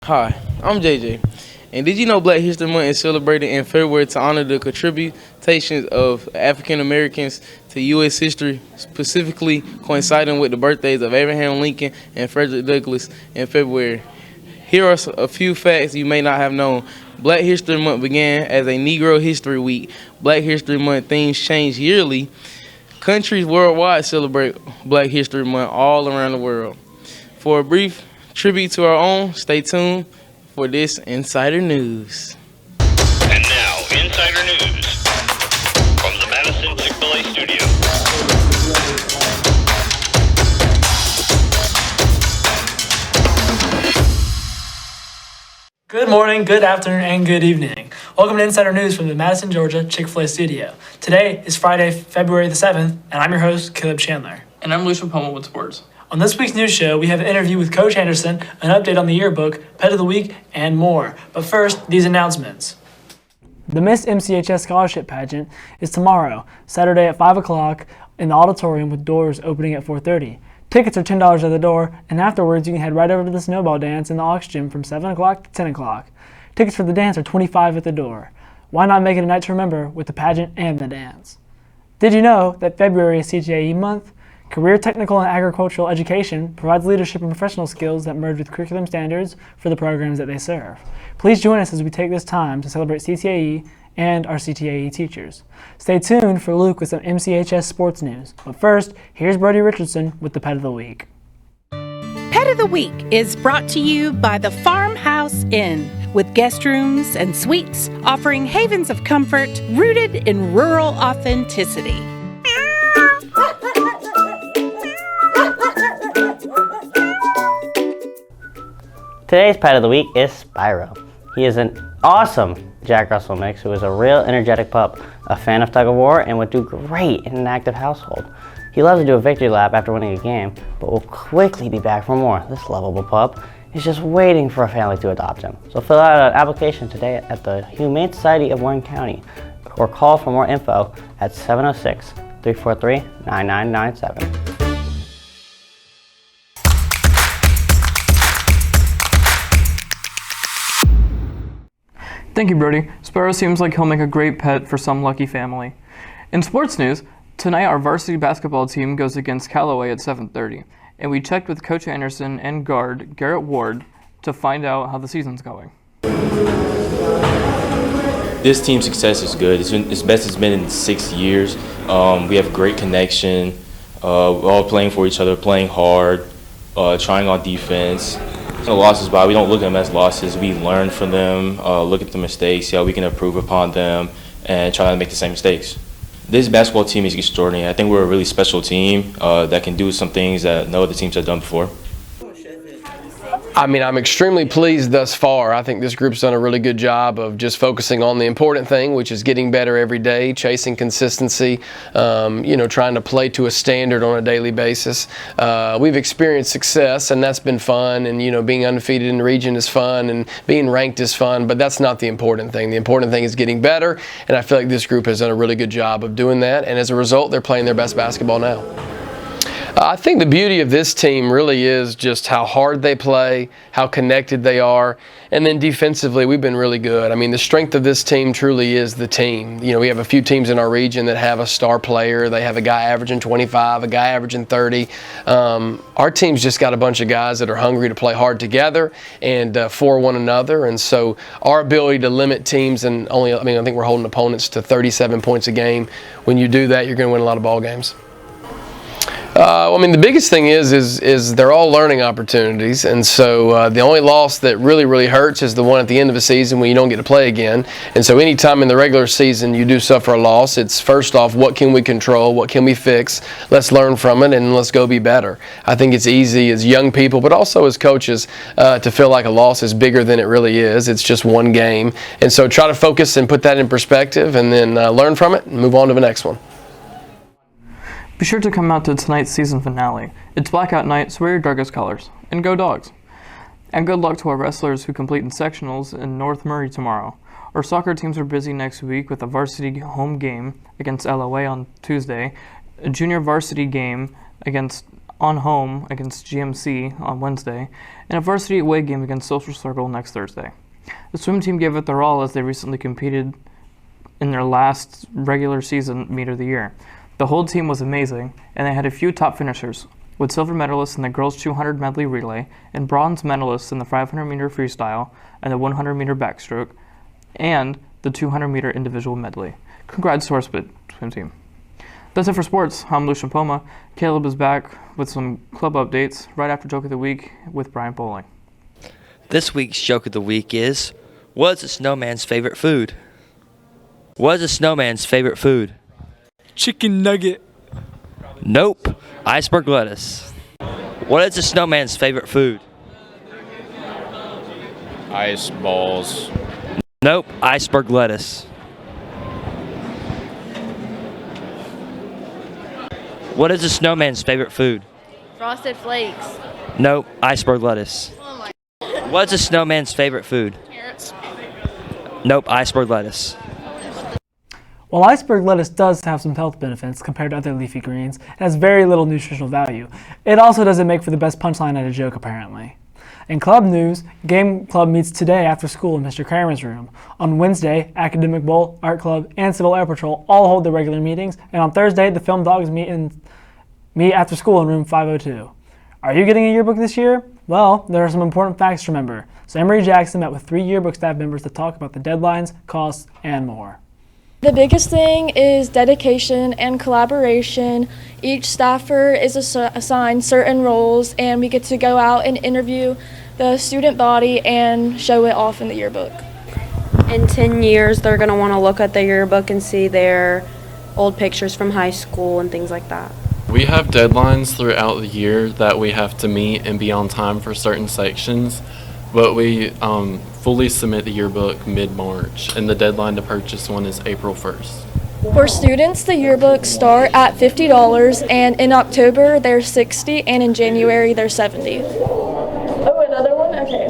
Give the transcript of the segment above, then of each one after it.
Hi, I'm JJ. And did you know Black History Month is celebrated in February to honor the contributions of African Americans to U.S. history, specifically coinciding with the birthdays of Abraham Lincoln and Frederick Douglass in February? Here are a few facts you may not have known. Black History Month began as a Negro History Week. Black History Month themes change yearly. Countries worldwide celebrate Black History Month all around the world. For a brief tribute to our own, stay tuned for this Insider News. And now, Insider News from the Madison Chick-Fil-A studio. Good morning, good afternoon, and good evening. Welcome to Insider News from the Madison, Georgia Chick-Fil-A studio. Today is Friday, February the 7th, and I'm your host, Caleb Chandler. And I'm Lucien Poma with sports. On this week's news show, we have an interview with Coach Anderson, an update on the yearbook, Pet of the Week, and more. But first, these announcements. The Miss MCHS Scholarship Pageant is tomorrow, Saturday at 5 o'clock in the auditorium with doors opening at 4:30. Tickets are $10 at the door, and afterwards you can head right over to the snowball dance in the aux gym from 7 o'clock to 10 o'clock. Tickets for the dance are $25 at the door. Why not make it a night to remember with the pageant and the dance? Did you know that February is CTAE month? Career Technical and Agricultural Education provides leadership and professional skills that merge with curriculum standards for the programs that they serve. Please join us as we take this time to celebrate CTAE and our CTAE teachers. Stay tuned for Luke with some MCHS sports news. But first, here's Brody Richardson with the Pet of the Week. Pet of the Week is brought to you by the Farmhouse Inn, with guest rooms and suites offering havens of comfort rooted in rural authenticity. Today's Pet of the Week is Spyro. He is an awesome Jack Russell mix who is a real energetic pup, a fan of tug of war, and would do great in an active household. He loves to do a victory lap after winning a game, but will quickly be back for more. This lovable pup is just waiting for a family to adopt him. So fill out an application today at the Humane Society of Warren County or call for more info at 706-343-9997. Thank you, Brody. Sparrow seems like he'll make a great pet for some lucky family. In sports news, tonight our varsity basketball team goes against Callaway at 7:30, and we checked with Coach Anderson and guard Garrett Ward to find out how the season's going. This team's success is good. It's best it's been in 6 years. We have great connection. We're all playing for each other, playing hard, trying on defense. The losses, but we don't look at them as losses. We learn from them, look at the mistakes, see how we can improve upon them, and try to make the same mistakes. This basketball team is extraordinary. I think we're a really special team that can do some things that no other teams have done before. I'm extremely pleased thus far. I think this group's done a really good job of just focusing on the important thing, which is getting better every day, chasing consistency, trying to play to a standard on a daily basis. We've experienced success, and that's been fun, and being undefeated in the region is fun, and being ranked is fun, but that's not the important thing. The important thing is getting better, and I feel like this group has done a really good job of doing that, and as a result, they're playing their best basketball now. I think the beauty of this team really is just how hard they play, how connected they are, and then defensively we've been really good. The strength of this team truly is the team. We have a few teams in our region that have a star player. They have a guy averaging 25, a guy averaging 30. Our team's just got a bunch of guys that are hungry to play hard together and for one another, and so our ability to limit teams and I think we're holding opponents to 37 points a game. When you do that, you're going to win a lot of ball games. The biggest thing is they're all learning opportunities, and so the only loss that really hurts is the one at the end of a season when you don't get to play again. And so anytime in the regular season you do suffer a loss, it's first off, what can we control, what can we fix, let's learn from it, and let's go be better. I think it's easy as young people, but also as coaches, to feel like a loss is bigger than it really is. It's just one game, and so try to focus and put that in perspective, and then learn from it and move on to the next one. Be sure to come out to tonight's season finale. It's blackout night, so wear your darkest colors. And go Dogs! And good luck to our wrestlers who complete in sectionals in North Murray tomorrow. Our soccer teams are busy next week with a varsity home game against LOA on Tuesday, a junior varsity game against on home against GMC on Wednesday, and a varsity away game against Social Circle next Thursday. The swim team gave it their all as they recently competed in their last regular season meet of the year. The whole team was amazing, and they had a few top finishers, with silver medalists in the girls' 200 medley relay and bronze medalists in the 500-meter freestyle and the 100-meter backstroke and the 200-meter individual medley. Congrats to our swim team. That's it for sports. I'm Lucien Poma. Caleb is back with some club updates right after Joke of the Week with Brian Bowling. This week's Joke of the Week is, what's a snowman's favorite food? What is a snowman's favorite food? Chicken nugget. Nope. Iceberg lettuce. What is a snowman's favorite food? Ice balls. Nope. Iceberg lettuce. What is a snowman's favorite food? Frosted Flakes. Nope. Iceberg lettuce. What's a snowman's favorite food? Carrots. Nope. Iceberg lettuce. While iceberg lettuce does have some health benefits compared to other leafy greens, it has very little nutritional value. It also doesn't make for the best punchline at a joke, apparently. In club news, Game Club meets today after school in Mr. Kramer's room. On Wednesday, Academic Bowl, Art Club, and Civil Air Patrol all hold their regular meetings, and on Thursday, the Film Dogs meet after school in room 502. Are you getting a yearbook this year? Well, there are some important facts to remember. So Emery Jackson met with 3 yearbook staff members to talk about the deadlines, costs, and more. The biggest thing is dedication and collaboration. Each staffer is assigned certain roles, and we get to go out and interview the student body and show it off in the yearbook. In 10 years, they're going to want to look at the yearbook and see their old pictures from high school and things like that. We have deadlines throughout the year that we have to meet and be on time for certain sections, but we fully submit the yearbook mid-March, and the deadline to purchase one is April 1st. For students, the yearbooks start at $50, and in October they're $60, and in January they're $70. Oh, another one? Okay.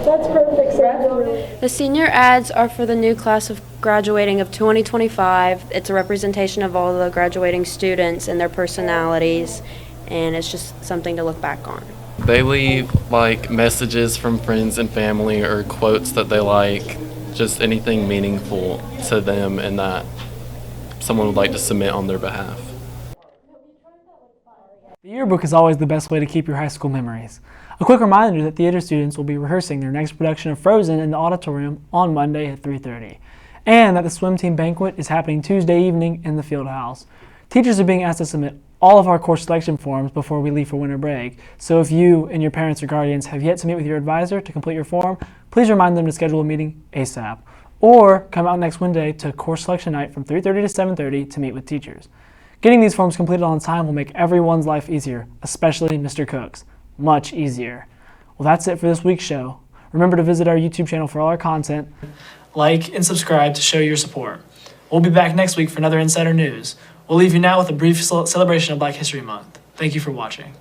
That's perfect. The senior ads are for the new class of graduating of 2025. It's a representation of all the graduating students and their personalities, and it's just something to look back on. They leave like messages from friends and family or quotes that they like, just anything meaningful to them and that someone would like to submit on their behalf. The yearbook is always the best way to keep your high school memories. A quick reminder that theater students will be rehearsing their next production of Frozen in the auditorium on Monday at 3:30, and that the swim team banquet is happening Tuesday evening in the field house. Teachers are being asked to submit all of our course selection forms before we leave for winter break, so if you and your parents or guardians have yet to meet with your advisor to complete your form, please remind them to schedule a meeting ASAP, or come out next Wednesday to course selection night from 3:30 to 7:30 to meet with teachers. Getting these forms completed on time will make everyone's life easier, especially Mr. Cook's. Much easier. Well, that's it for this week's show. Remember to visit our YouTube channel for all our content. Like and subscribe to show your support. We'll be back next week for another Insider News. We'll leave you now with a brief celebration of Black History Month. Thank you for watching.